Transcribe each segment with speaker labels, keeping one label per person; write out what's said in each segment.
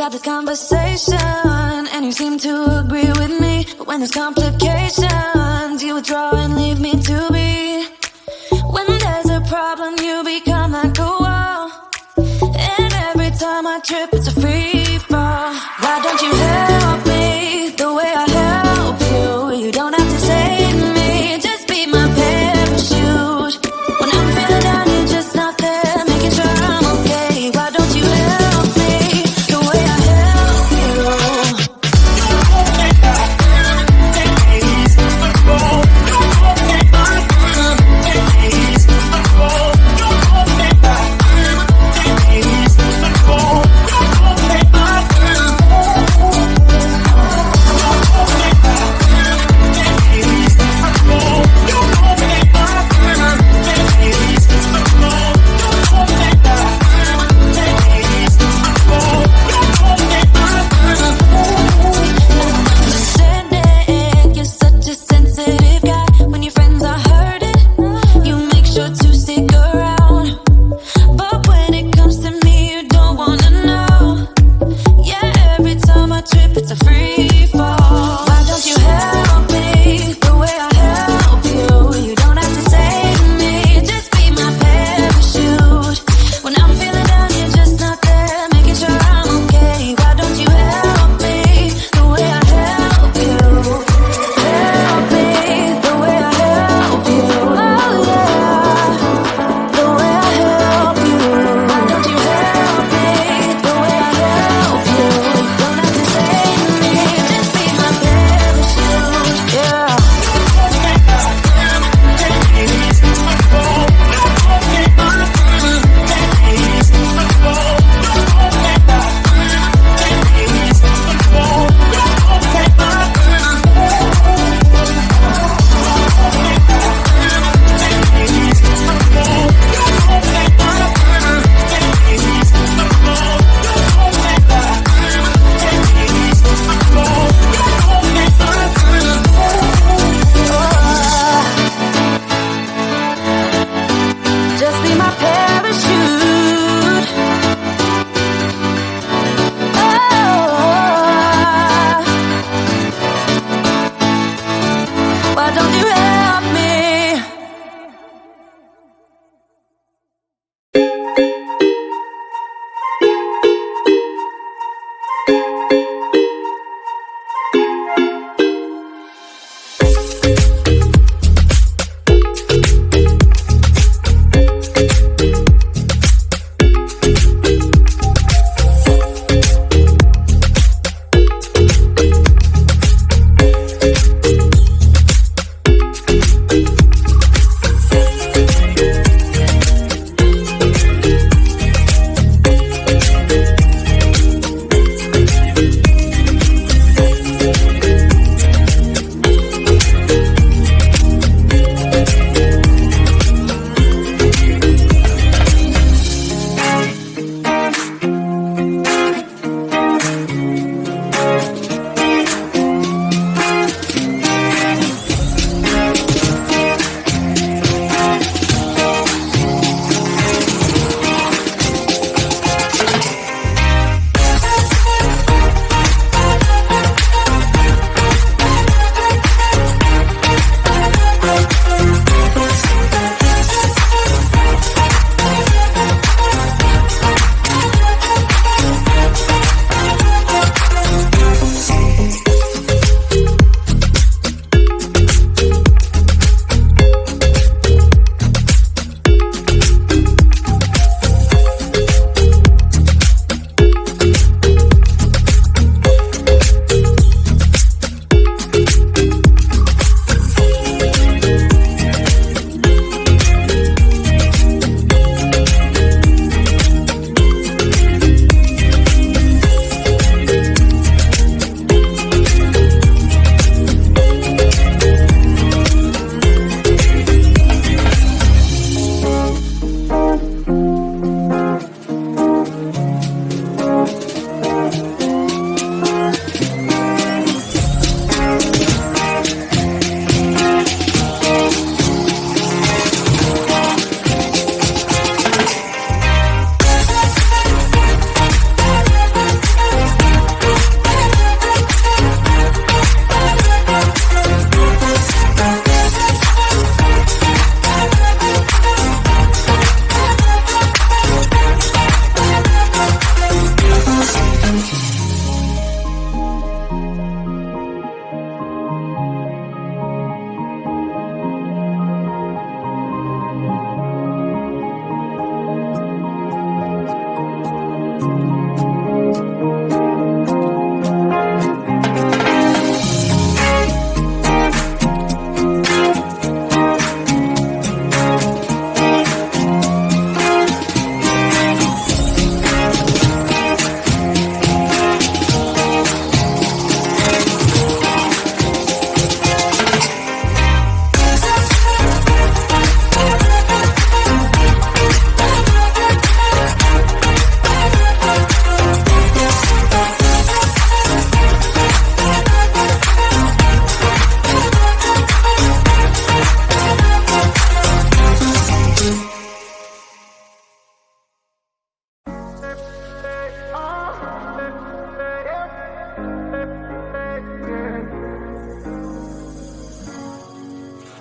Speaker 1: got this conversation, and you seem to agree with me. But when there's complications, you withdraw and leave me to be. When there's a problem, you become like a wall. And every time I trip, it's a free fall. Why don't you help me the way I help you? You don't have to save me, just be my parachute. When I'm feeling down, you're just not there, making sure I'm okay. Why don't you help me the way I help you?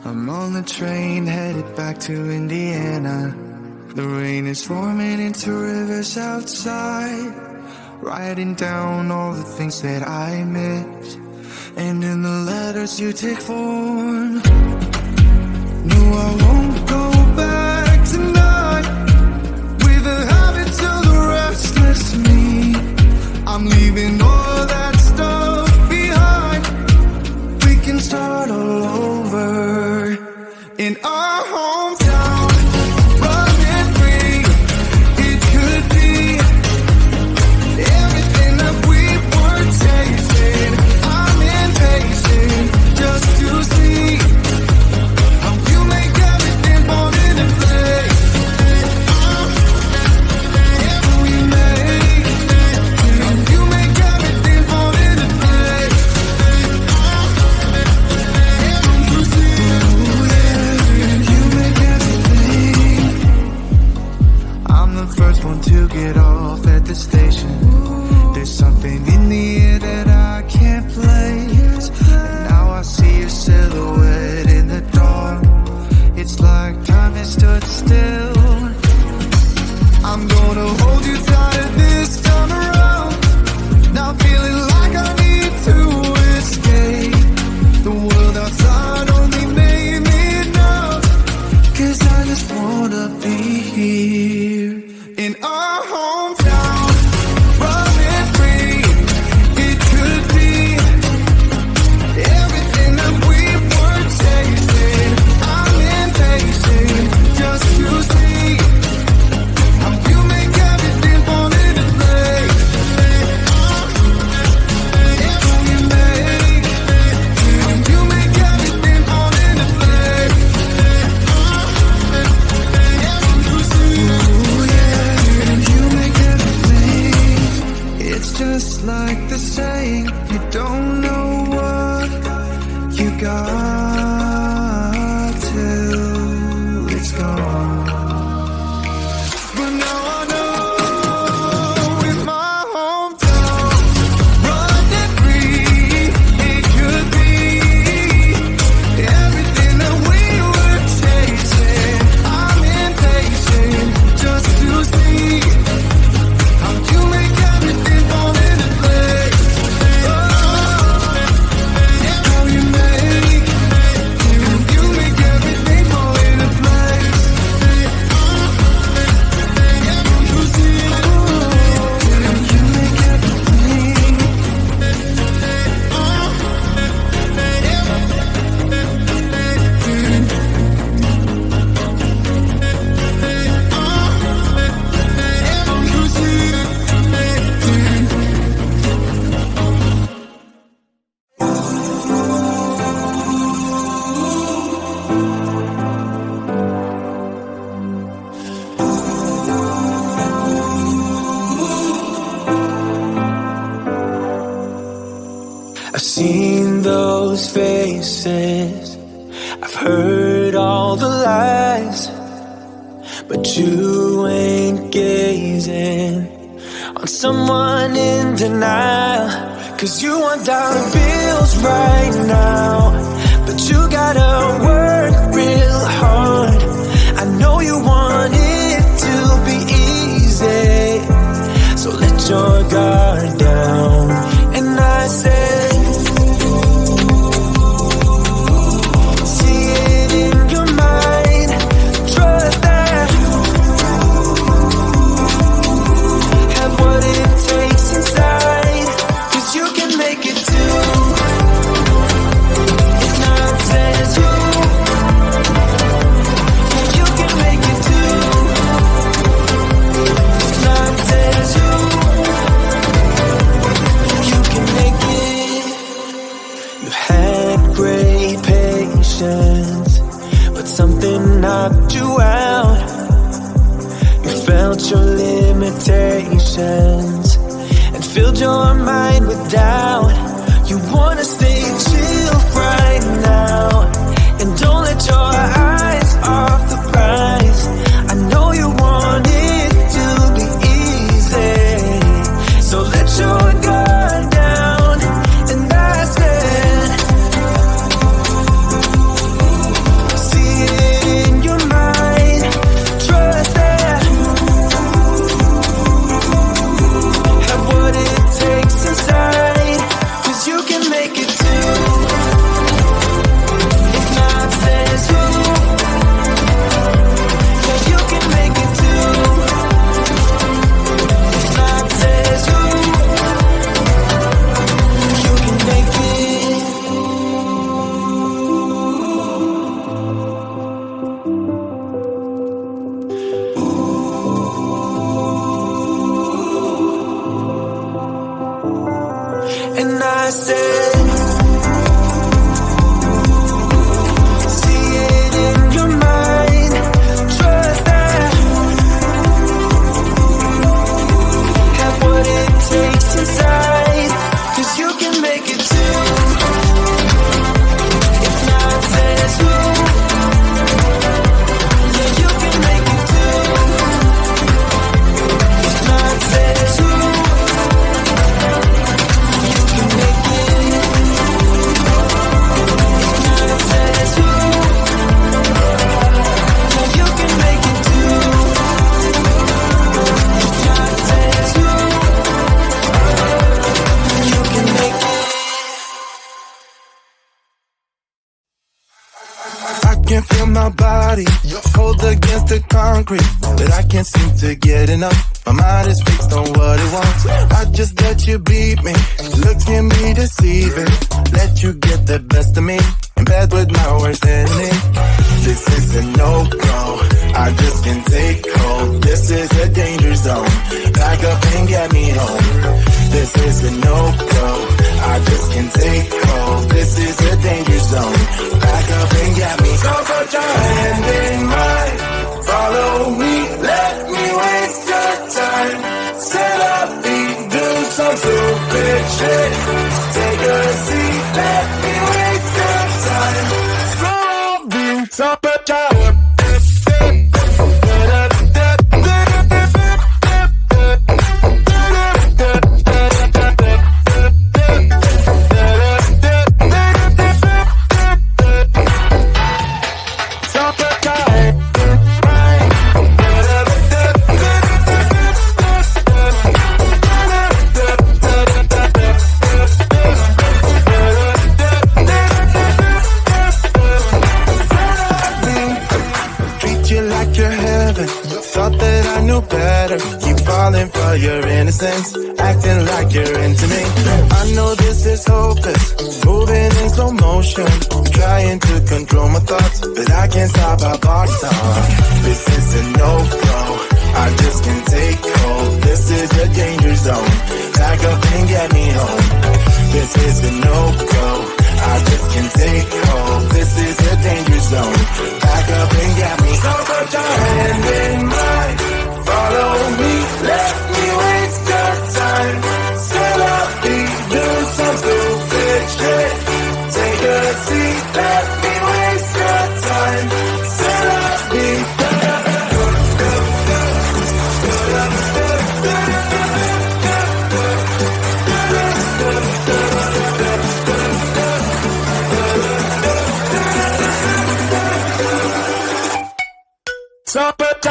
Speaker 2: I'm on the train headed back to Indiana. The rain is forming into rivers outside, writing down all the things that I miss, and in the letters you take form. No, I won't go back tonight with the habits of the restless me. I'm leaving all that stuff behind. We can start all over in our hometown, running free. It could be everything that we were tasting. I'm impatient just to see how you make everything fall into place. Ever we make, how you make everything fall into place. Ever you see, you make everything. I'm the first one to get off at the station. There's something in the air that I can't place, and now I see your silhouette in the dark. It's like time has stood still. I'm gonna hold you tight this time around. Now feeling like I need to escape. The world outside only made me numb, 'cause I just wanna be here in our hometown, running free. It could be everything that we were tasting. I'm impatient just to see how you make everything fall into place. Ever we make, how you make everything fall into place. Ever you see, you make everything. It's just like the saying, you don't know what you got till it's gone. But now I know in my hometown, running free, it could be everything that we were chasing. I'm impatient just to see how you make everything fall into place. How you make, how you make everything fall into place. You see, how you make everything. You see. I've seen those faces, I've heard all the lies, but you ain't gazing on someone in denial. 'Cause you want dollar bills right now, but you gotta work real hard. I know you want it to be easy, so let your guard down. And I said, see it in your mind, trust that, have what it takes inside, 'cause you can make it too. If not says you, you can make it too. If not says you, you can make it. You had great patience, but something knocked you out. You felt your limitations and filled your mind with doubt. You wanna stay chill right now, and don't let your eyes off the prize. I know you want it to be easy, so let your guard down. And I said, said. See it in your mind. Trust that. Have what it takes inside. 'Cause you can make it too. If not says who. Yeah, you can make it too. If not says who. You can make it. If not says who. Yeah, you can make it too. If not says who. You can make it. I can feel my body cold against the concrete, but I can't seem to get enough. My mind is fixed on what it wants. I just let you beat me, look at me deceiving. Let you get the best of me, in bed with my worst enemy. This is a no-go, I just can't take hold. This is a danger zone, back up and get me home. This is a no-go, I just can't take hold. This is a danger zone, back up and get me. So put your hand in mine, follow me, let me waste your time. Set up feet, do some stupid shit. Take a seat, let me waste your time. So put your thought that I knew better. Keep falling for your innocence, acting like you're into me. I know this is hopeless, moving in slow motion, trying to control my thoughts, but I can't stop our body talk. This is a no-go, I just can't take hold. This is a danger zone, back up and get me home. This is a no-go, I just can't take hold. This is a danger zone, back up and get me. So put your hand in mine, follow me, let me waste your time. Set up feet, do some stupid shit. Take a seat, let me waste your time. Set up feet. So put your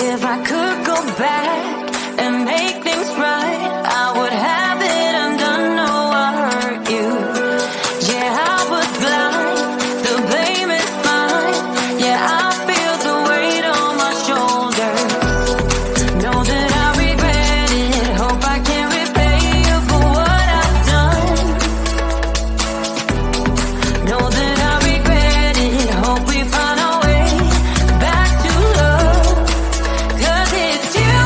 Speaker 1: If I could go back and make things right, I would have it undone. No, I hurt you. Yeah, I was blind. The blame is mine. Yeah, I feel the weight on my shoulders. Know that I regret it. Hope I can repay you for what I've done. Know that I regret it. Hope we find our way back to love. 'Cause it's you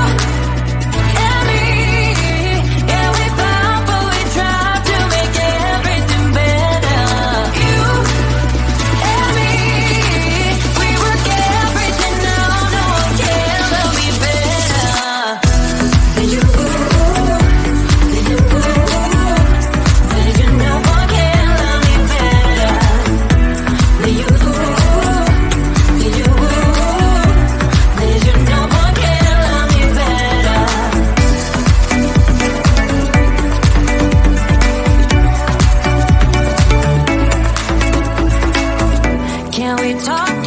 Speaker 1: and me. Yeah, we fought, but we tried to make everything better. You and me, we work everything out. No one can love me better than you. Than you. Than you. No one can love me better than you. Than you. Than you. No one can love me better. Can we talk